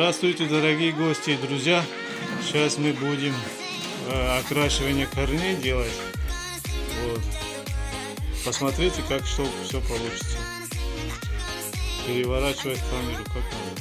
Здравствуйте, дорогие гости и друзья! Сейчас мы будем окрашивание корней делать. Вот. Посмотрите, как что все получится. Переворачивать камеру как надо.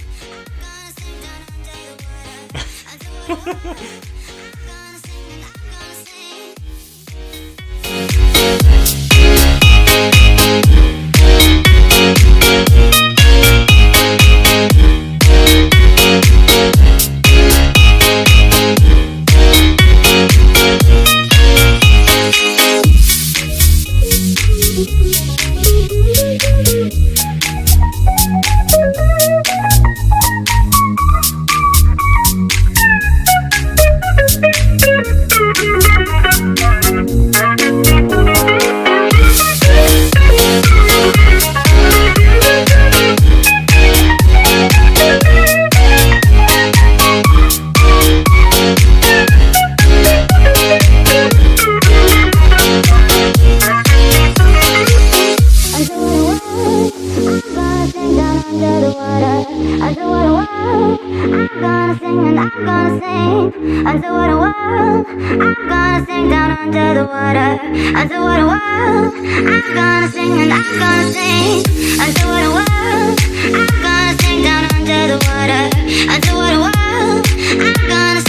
Underwater world, I'm gonna sing down under the water. Underwater world, I'm gonna sing and I'm gonna sing. Underwater world, I'm gonna sing down under the water. Underwater world, I'm gonna